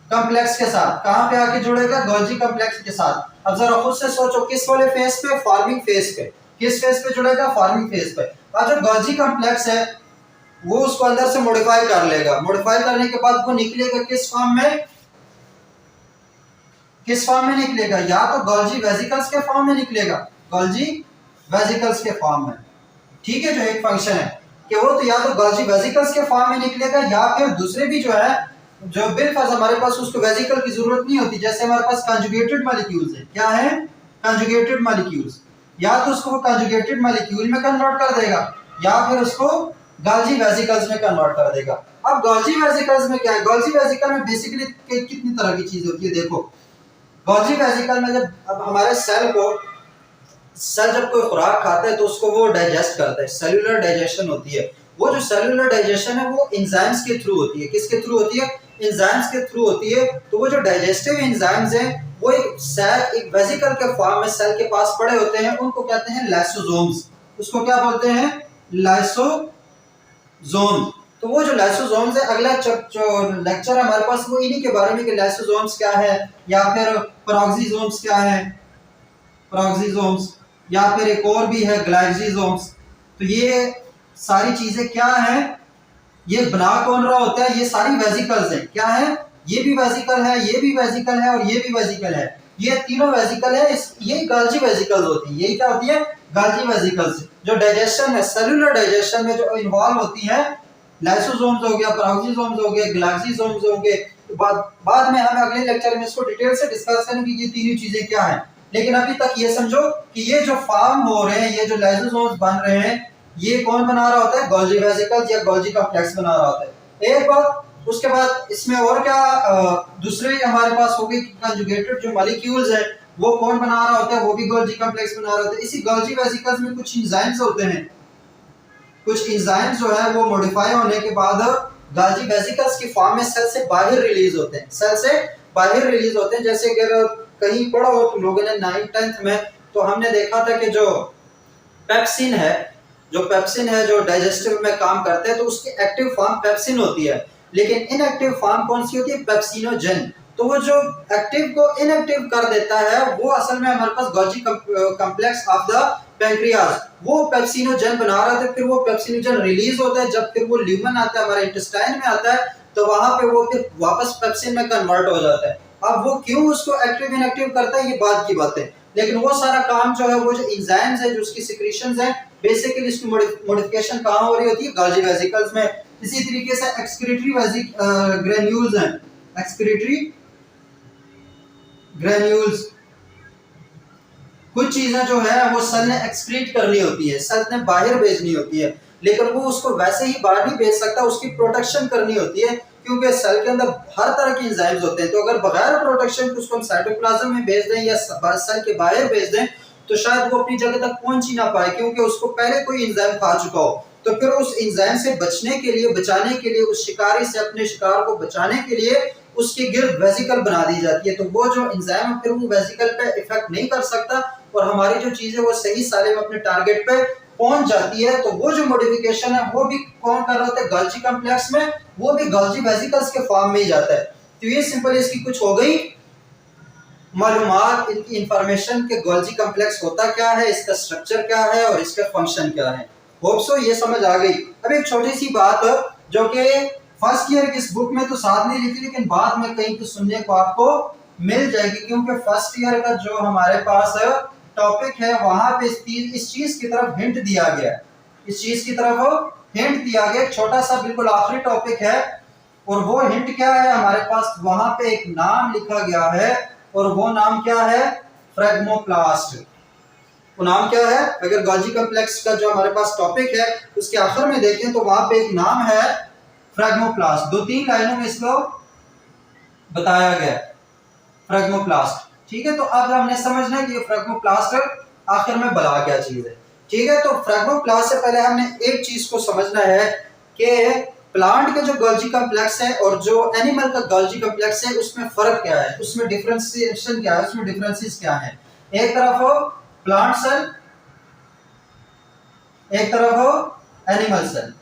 कॉम्प्लेक्स के साथ। कहां पे आके जुड़ेगा, गोल्जी कॉम्प्लेक्स के साथ। अब जरा खुद से सोचो, किस वाले फेज पे, फॉर्मिंग फेज पे। किस फेज पे जुड़ेगा, फॉर्मिंग फेज पे। अब जो गोल्जी कॉम्प्लेक्स है वो उसको अंदर से मॉडिफाई कर लेगा, मॉडिफाई करने के बाद वो निकलेगा किस फॉर्म में, किस फॉर्म में निकलेगा, या तो गोल्जी वेसिकल्स के फॉर्म में निकलेगा, गोल्जी वेसिकल्स के फॉर्म में। ठीक है, जो एक फंक्शन है कि वो तो या तो गोल्जी वेसिकल्स के फॉर्म में निकलेगा, या फिर दूसरे भी जो है, जो बिलफर्ज हमारे पास उसको वेसिकल की जरूरत नहीं होती, जैसे हमारे पास कंजुगेटेड मॉलिक्यूल्स है। क्या है, कंजुगेटेड मॉलिक्यूल्स। या तो उसको वो कंजुगेटेड मॉलिक्यूल में कन्वर्ट कर देगा, या फिर उसको गोल्जी वेसिकल्स में कन्वर्ट कर देगा। अब गोल्जी वेसिकल्स में क्या है, गोल्जी वेसिकल में बेसिकली कितनी तरह की चीज होती है। देखो गोल्जी वेसिकल में जब अब हमारे सेल जब कोई खुराक खाता है तो उसको वो डाइजेस्ट करता है, सेल्यूलर डाइजेशन होती है। वो जो सेल्यूलर डाइजेशन है वो एंजाइम्स के थ्रू होती है। किसके थ्रू होती है, एंजाइम्स के थ्रू होती है। तो वो जो डाइजेस्टिव एंजाइम्स हैं वो एक वेसिकल के फॉर्म में सेल के पास पड़े होते हैं, उनको कहते हैं लाइसोसोम्स। उसको क्या बोलते हैं, लाइसोसोम्स। तो वो जो लाइसोसोम्स है, अगला जो लेक्चर हमारे पास वो इन्हीं के बारे में कि लाइसोसोम्स क्या है, या फिर पेरोक्सिसोम्स क्या है, पेरोक्सिसोम्स, या फिर एक और भी है ग्लाइकोसोम्स। तो ये सारी चीजें क्या हैं, ये बना कौन रहा होता है, ये सारी वेसिकल्स हैं। क्या है, ये भी वेसिकल है, ये भी वेसिकल है और ये भी वेसिकल है। ये तीनों वेजिकल है, यही गाल्जी वेजिकल्स होती है। यही क्या होती है? गाल्जी वेजिकल्स, जो डाइजेशन है, सेलुलर डाइजेशन में जो इन्वॉल्व होती है। लाइसोसोम्स हो गया, पेरोक्सिसोम्स हो गए, ग्लाइकोसोम्स हो गए। बाद में हम अगले लेक्चर में इसको डिटेल से डिस्कस करेंगे कि ये तीनों चीजें क्या हैं। लेकिन अभी तक ये समझो कि ये जो फॉर्म हो रहे हैं, ये जो लाइसोसोम्स बन रहे हैं, ये कौन बना रहा होता है? गोल्जी वेसिकल्स या गोल्जी कॉम्प्लेक्स बना रहा होता है। एक बात, उसके बाद इसमें और क्या दूसरे हमारे पास हो गए कंजुगेटेड जो मॉलिक्यूल्स है, वो कौन बना रहा होता है? वो भी गोल्जी कॉम्प्लेक्स बना रहा होता है। इसी गोल्जी वेसिकल्स में कुछ एंजाइम्स होते हैं, कुछ एंजाइम्स जो है वो मॉडिफाई होने के बाद गोल्जी वेसिकल्स की फॉर्म में सेल से बाहर रिलीज होते हैं, सेल से बाहर रिलीज होते हैं। जैसे अगर कहीं पढ़ा हो तुम लोगों ने 9th 10th में, तो हमने देखा था कि जो पेप्सिन है, जो डाइजेस्टिव में काम करते हैं, तो उसकी एक्टिव फॉर्म पेप्सिन होती है, लेकिन इनएक्टिव फॉर्म कौन सी होती है? पेप्सिनोजेन। तो वो जो एक्टिव को इनएक्टिव कर देता है, वो असल में हमारे पास Golgi complex of the pancreas, वो पेप्सिनोजेन बना रहा था। फिर वो पेप्सिनोजेन रिलीज होता है, जब फिर वो ल्यूमन आता है, हमारे इंटेस्टाइन में आता है, तो वहां पे वो फिर वापस पेप्सिन में कन्वर्ट हो जाता है। अब वो क्यों उसको एक्टिव इनएक्टिव करता है, ये बात की बात है, लेकिन वो सारा काम जो है, वो जो एंजाइम्स है, जो उसकी सिक्रीशंस है, बेसिकली इसकी मॉडिफिकेशन कहां हो रही होती है? गोल्जी वेसिकल्स में। इसी तरीके से एक्सक्रीटरी ग्रेन्यूल्स हैं, एक्सक्रीटरी ग्रेन्यूल्स, कुछ चीजें जो है वो सेल ने एक्सक्रीट करनी होती है, सेल ने बाहर भेजनी होती है, लेकिन वो उसको वैसे ही बाहर नहीं भेज सकता, उसकी प्रोटेक्शन करनी होती है, क्योंकि सेल के अंदर हर तरह के एंजाइम्स होते हैं। तो अगर बगैर प्रोटेक्शन के उसको हम साइटोप्लाज्म में भेज दें या सेल के बाहर भेज दें, तो शायद वो अपनी जगह तक पहुंच ही ना पाए, क्योंकि उसको पहले कोई एंजाइम खा चुका हो। तो फिर उस एंजाइम से बचने के लिए, बचाने के लिए, उस शिकारी से अपने शिकार को बचाने के लिए उसके गिर्द वेसिकल बना दी जाती है। तो वो जो एंजाइम है, फिर वो वेसिकल पे इफेक्ट नहीं कर सकता, और हमारी जो चीजें वो सही सालिम अपने टारगेट पे पहुंच जाती है। तो वो जो मॉडिफिकेशन है, वो भी कौन कर रहा होता है? गोल्जी कॉम्प्लेक्स में, वो भी गोल्जी वेसिकल्स के फॉर्म में ही जाता है। तो ये सिंपल इसकी कुछ हो गई मालूमात, इनकी इंफॉर्मेशन के गोल्जी कॉम्प्लेक्स होता क्या है, इसका स्ट्रक्चर क्या है और इसका फंक्शन क्या है। होप सो ये समझ आ गई। अब एक छोटी सी बात जो कि फर्स्ट ईयर की इस बुक में तो साथ नहीं लिखी, लेकिन बाद में कहीं तो सुनने को आपको मिल जाएगी, क्योंकि फर्स्ट ईयर का जो हमारे पास टॉपिक है, वहां पे इस चीज की तरफ हिंट दिया गया है, इस चीज की तरफ हिंट दिया गया। छोटा सा बिल्कुल आखिरी टॉपिक है, और वो हिंट क्या है? हमारे पास वहां पे एक नाम लिखा गया है, और वो नाम क्या है? फ्रेगमोप्लास्ट। वो नाम क्या है? अगर गोल्जी कॉम्प्लेक्स का जो हमारे पास टॉपिक है, उसके आखिर में देखें तो वहां पे एक नाम है फ्रेगमोप्लास्ट। 2-3 लाइनों में इसको बताया गया, फ्रेगमोप्लास्ट। ठीक है, तो अब हमने समझना है कि फ्रेगमोप्लास्ट आखिर में बला क्या चीज है। ठीक है, तो फ्रेगमोप्लास्ट से पहले हमने एक चीज को समझना है कि प्लांट का जो गोल्जी कॉम्प्लेक्स है और जो एनिमल का गोल्जी कॉम्प्लेक्स है, उसमें फर्क क्या है, उसमें डिफरेंशिएशन क्या है, उसमें डिफरेंसेस क्या है। एक तरफ हो प्लांट सेल, एक तरफ हो एनिमल सेल।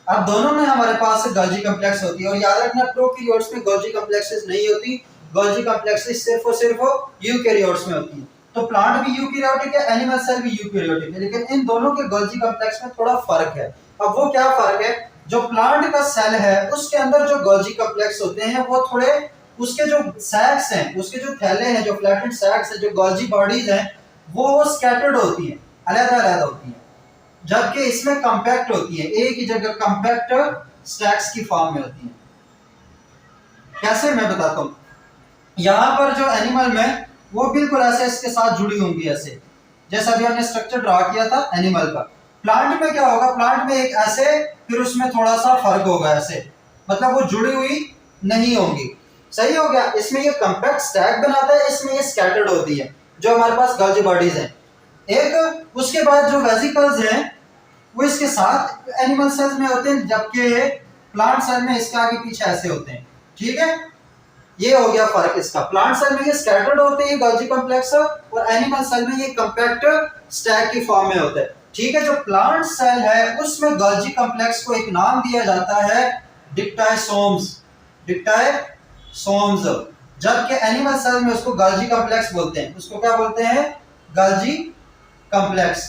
अब दोनों में हमारे पास गोल्जी कॉम्प्लेक्स होती है, और याद रखना प्रोकैरियोट्स में गोल्जी कॉम्प्लेक्सेस नहीं होती, गोल्जी कॉम्प्लेक्सेस सिर्फ और सिर्फ यूकैरियोट्स में होती है। तो प्लांट भी यूकैरियोटिक है, एनिमल सेल भी यूकैरियोटिक है, लेकिन इन दोनों के गोल्जी कॉम्प्लेक्स में थोड़ा फर्क है। अब वो क्या फर्क है? जो प्लांट का सेल है, उसके अंदर जो गोल्जी कॉम्प्लेक्स होते हैं, वो थोड़े, उसके जो सैक्स हैं, उसके जो थैले हैं, जो फ्लैटेड सैक्स हैं, जो गोल्जी बॉडीज हैं, वो स्कैटर्ड होती हैं, अलग-अलग होती हैं, जबकि इसमें कॉम्पैक्ट होती है, एक ही जगह कॉम्पैक्ट स्टैक्स की फॉर्म में होती है। कैसे? मैं बताता हूँ। यहाँ पर जो एनिमल में, वो बिल्कुल ऐसे इसके साथ जुड़ी होंगी, ऐसे जैसा अभी हमने स्ट्रक्चर ड्रा किया था एनिमल का। प्लांट में क्या होगा? प्लांट में एक ऐसे, फिर उसमें थोड़ा सा फर्क होगा, ऐसे, मतलब वो जुड़ी हुई नहीं होंगी। सही हो गया? इसमें ये कॉम्पैक्ट स्टैक बनाता है, इसमें ये स्कैटर्ड होती है, जो हमारे पास गोल्जी बॉडीज हैं। एक उसके बाद जो वेसिकल्स हैं, वो इसके साथ एनिमल सेल्स में होते हैं, जबकि प्लांट सेल में इसके आगे पीछे ऐसे होते हैं। ठीक है, ये हो गया फर्क इसका। प्लांट सेल में ये स्कैटर्ड होते हैं गोल्जी कॉम्प्लेक्स, और एनिमल सेल में ये कॉम्पैक्ट स्टैक की फॉर्म में होता है। ठीक है, जो प्लांट सेल है, उसमें गोल्जी कॉम्प्लेक्स को एक नाम दिया जाता है डिप्टाइसोम्स, डिप्टाइसोम्स, जबकि एनिमल सेल में उसको गोल्जी कॉम्प्लेक्स बोलते हैं। उसको क्या बोलते हैं? Golgi complex.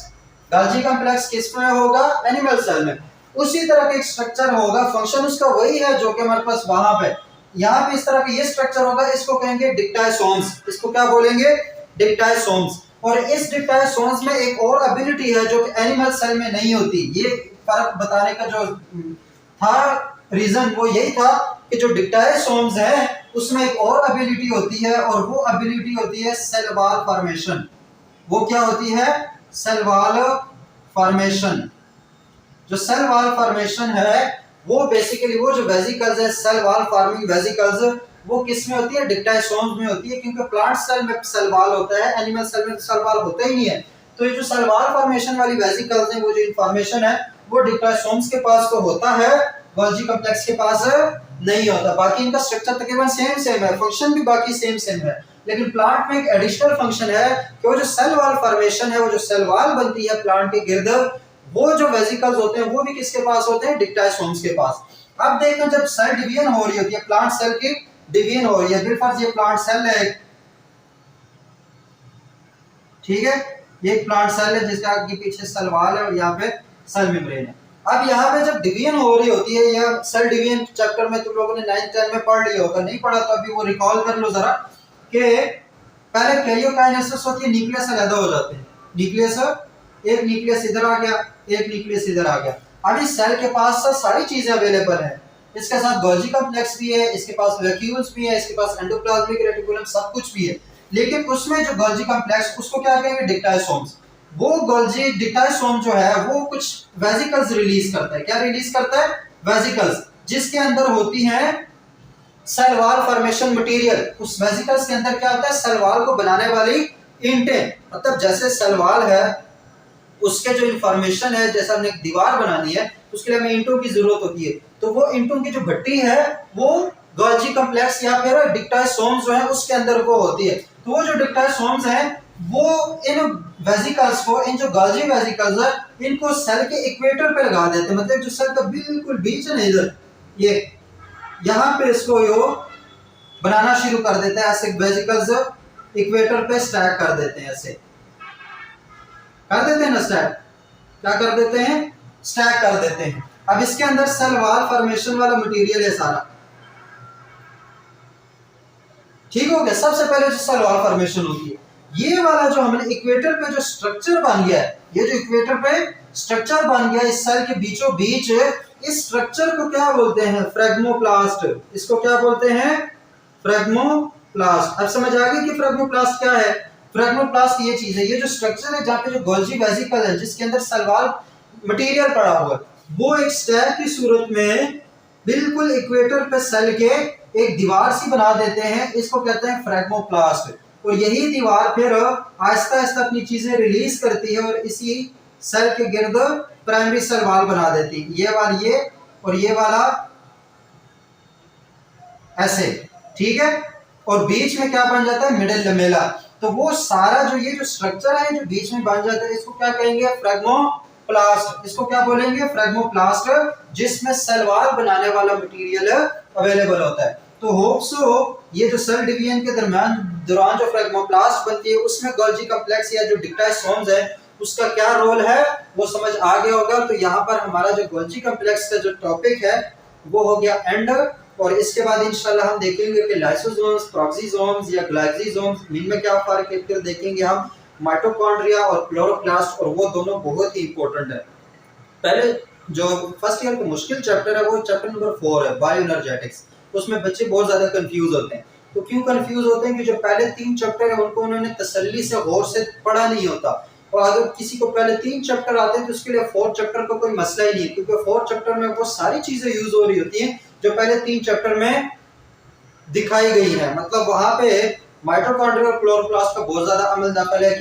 गोल्जी कॉम्प्लेक्स किसमें होगा? एनिमल सेल में। उसी तरह का एक स्ट्रक्चर होगा, फंक्शन उसका वही है जो कि हमारे पास वहां पे यहाँ पे इस तरह का ये स्ट्रक्चर होगा, इसको कहेंगे डिक्टाइसोम्स। इसको क्या बोलेंगे? डिक्टाइसोम्स। और इस डिक्टाइसोम्स में एक और एबिलिटी है जो कि एनिमल सेल में नहीं होती। ये फर्क बताने का जो था रीजन वो यही था कि जो डिक्टाइसोम्स है उसमें एक और एबिलिटी होती है, और वो एबिलिटी होती है सेल वॉल फॉर्मेशन। वो क्या होती है? Cell wall formation. जो सेल वॉल फॉर्मेशन है वो बेसिकली वो जो वेसिकल्स है, सेल वॉल फॉर्मिंग वेसिकल्स, वो किस में होती है? डिक्टाइसोम्स में होती है, क्योंकि प्लांट सेल में सेल वॉल होता है, एनिमल सेल में सेल वॉल होता ही नहीं है। तो ये जो सेल वॉल फॉर्मेशन वाली वेसिकल्स है, वो जो इन्फॉर्मेशन है वो डिक्टाइसोम्स के पास तो होता है, गोल्जी कॉम्प्लेक्स के पास नहीं होता। बाकी इनका स्ट्रक्चर तकरीबन सेम है, फंक्शन भी बाकी सेम है, लेकिन प्लांट में एक एडिशनल फंक्शन है कि वो जो सेल वॉल फॉर्मेशन है, वो जो सेल वॉल बनती है प्लांट के गिर्द, वो जो वेसिकल्स होते हैं वो भी किसके पास होते हैं? डिक्टाइसोम्स के पास। अब देखो जब सेल डिवीजन हो रही होती है, प्लांट सेल की डिवीजन हो रही है, बिलफर्ज ये प्लांट सेल है, ठीक है, ये प्लांट सेल है जिसका आगे पीछे सेल वॉल है और यहाँ पे सेल मेम्ब्रेन है। अब यहाँ पे जब डिवीजन हो रही होती है, या सेल डिवीजन चैप्टर में तुम लोगों ने 9th 10 में पढ़ लिया होगा, नहीं पढ़ा तो अभी वो रिकॉल कर लो जरा, कि पहले कैरियोकाइनेसिस होती है, न्यूक्लियस अलग हो जाते हैं, न्यूक्लियस, एक न्यूक्लियस इधर आ गया, एक न्यूक्लियस इधर आ गया। अब इस सेल के पास सारी चीजें अवेलेबल है, इसके साथ गोल्जी कॉम्प्लेक्स भी है, इसके पास वैक्यूल्स भी है, इसके पास एंडोप्लाज्मिक रेटिकुलम सब कुछ भी है, लेकिन उसमें जो गोल्जी कॉम्प्लेक्स उसको क्या कहेंगे? डिक्टाइसोम्स। वो गोल्जी डिक्टाइसोम जो है वो कुछ वेसिकल्स रिलीज करता है। क्या रिलीज करता है? वेसिकल्स, जिसके अंदर होती हैं सेल वॉल फॉर्मेशन मटेरियल। उस वेसिकल्स के अंदर क्या होता है? सेल वॉल को बनाने वाली इंटें। मतलब जैसे सेल वॉल है उसके जो इंफॉर्मेशन है, जैसे हमने एक दीवार बनानी है उसके लिए हमें इंटों की जरूरत होती है, तो वो इंटों की जो भट्टी है वो गोल्जी कॉम्प्लेक्स या फिर डिक्टाइसोम्स जो है उसके अंदर वो होती है। तो वो जो डिक्टाइसोम्स हैं वो इन वेसिकल्स को, इन जो गोल्जी वेसिकल्स है इनको सेल के इक्वेटर पे लगा देते हैं, मतलब जो सेल का बिल्कुल बीच है ना, इधर ये यहाँ पे इसको यो बनाना शुरू कर देते हैं, ऐसे वेसिकल्स इक्वेटर पे स्टैक कर देते हैं, ऐसे कर देते हैं ना स्टैक, क्या कर देते हैं? स्टैक कर देते हैं। अब इसके अंदर सेल वॉल फॉर्मेशन वाला मटेरियल है सारा, ठीक हो गया। सबसे पहले जो सेल वॉल फॉर्मेशन होती है, ये वाला जो हमने इक्वेटर पे जो स्ट्रक्चर बन गया है, ये जो इक्वेटर पे स्ट्रक्चर बन गया इस सेल के बीचों बीच, इस स्ट्रक्चर को क्या बोलते हैं? फ्रेगमोप्लास्ट। इसको क्या बोलते हैं? फ्रेगमोप्लास्ट। अब समझ आ गई कि फ्रेगमोप्लास्ट क्या है? फ्रेगमोप्लास्ट ये चीज है, ये जो स्ट्रक्चर है जहाँ पे जो गोल्जी वेसिकल है जिसके अंदर सेल वॉल मटेरियल पड़ा हुआ है, वो एक स्टैक की सूरत में बिल्कुल इक्वेटर पे सेल के एक दीवार सी बना देते हैं, इसको कहते हैं फ्रेगमोप्लास्ट। और यही दीवार फिर आहिस्ता आहिस्ता अपनी चीजें रिलीज करती है और इसी सेल के गिर्द प्राइमरी सेल वॉल बना देती है, ये वाला ये और ये वाला ऐसे, ठीक है। और बीच में क्या बन जाता है? Middle Lamela. तो वो सारा जो ये जो स्ट्रक्चर है जो बीच में बन जाता है इसको क्या कहेंगे? फ्रेगमोप्लास्ट। इसको क्या बोलेंगे? फ्रेगमोप्लास्ट, जिसमें सेल वॉल बनाने वाला मटेरियल अवेलेबल होता है। तो होप सो ये जो सेल डिवीजन के दौरान जो फ्रेगमोप्लास्ट बनती है उसमें गोल्जी कॉम्प्लेक्स या जो डिक्टाइसोम्स है उसका क्या रोल है वो समझ आ गया होगा। तो यहाँ पर हमारा जो गोल्जी कॉम्प्लेक्स का जो टॉपिक है वो हो गया एंड, और इसके बाद इंशाल्लाह हम देखेंगे कि लाइसोसोम्स, प्रोक्सीसोम्स या ग्लाइकोसोम्स, इनमें क्या फर्क है, फिर देखेंगे हम माइटोकॉन्ड्रिया और क्लोरोप्लास्ट, और वो दोनों बहुत ही इंपॉर्टेंट है। पहले जो फर्स्ट ईयर का मुश्किल चैप्टर है वो चैप्टर नंबर 4 है, बायोएनर्जेटिक्स। उसमें बच्चे बहुत ज्यादा कंफ्यूज होते हैं। तो क्यों कंफ्यूज होते हैं कि जो पहले 3 चैप्टर है उनको उन्होंने तसल्ली से गौर से पढ़ा नहीं होता, और अगर किसी को पहले 3 चैप्टर आते हैं तो उसके लिए 4th चैप्टर का कोई मसला ही नहीं है, क्योंकि 4th चैप्टर में वो सारी चीजें यूज हो रही होती हैं जो पहले 3 चैप्टर में दिखाई गई है। मतलब वहां पे माइटोकॉन्ड्रिया और क्लोरोप्लास्ट का बहुत ज्यादा अमल दखल है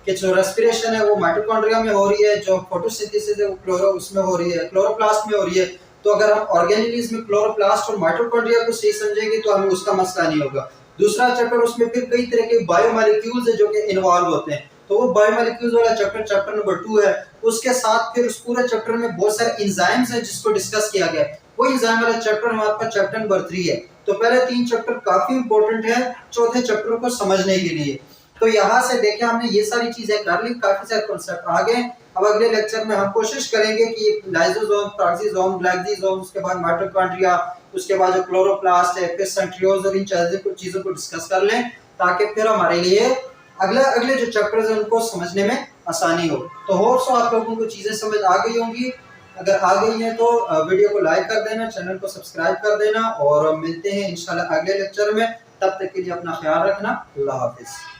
कि जो रेस्पिरेशन है वो माइटोकॉन्ड्रिया में हो रही है, जो फोटोसिंथेसिस है वो उसमें हो रही है, क्लोरोप्लास्ट में हो रही है। तो अगर हम ऑर्गेनिलीज में क्लोरोप्लास्ट और माइटोकॉन्ड्रिया को सही समझेंगे तो हमें उसका मसला नहीं होगा। दूसरा चैप्टर उसमें फिर कई तरह के बायोमॉलिक्यूल्स है जो कि इन्वॉल्व होते हैं, तो वो बायोमॉलिक्यूल्स वाला चैप्टर नंबर 2 है। उसके साथ फिर उस पूरे चैप्टर में बहुत सारे एंजाइम्स हैं जिसको डिस्कस किया गया है, वो एंजाइम वाला चैप्टर हमारे पास चैप्टर नंबर 3 है। तो पहले 3 चैप्टर काफी इंपॉर्टेंट है चौथे चैप्टर को समझने के लिए। तो यहाँ से देखें हमने ये सारी चीजें कर ली, काफी सारे कॉन्सेप्ट आ गए। अब अगले लेक्चर में हम कोशिश करेंगे कि लाइसोसोम, प्रोक्सीसोम, ग्लाइकोसोम, उसके बाद माइटोकॉन्ड्रिया, उसके बाद जो क्लोरोप्लास्ट है, फिर सेंट्रियोल्स और इन चीज़ों को डिस्कस कर लें, ताकि फिर हमारे लिए अगले जो चैप्टर्स हैं उनको समझने में आसानी हो। तो होप सो आप लोगों को चीज़ें समझ आ गई होंगी। अगर आ गई हैं तो वीडियो को लाइक कर देना, चैनल को सब्सक्राइब कर देना, और मिलते हैं इंशाल्लाह अगले लेक्चर में। तब तक के लिए अपना ख्याल रखना। अल्लाह हाफिज़।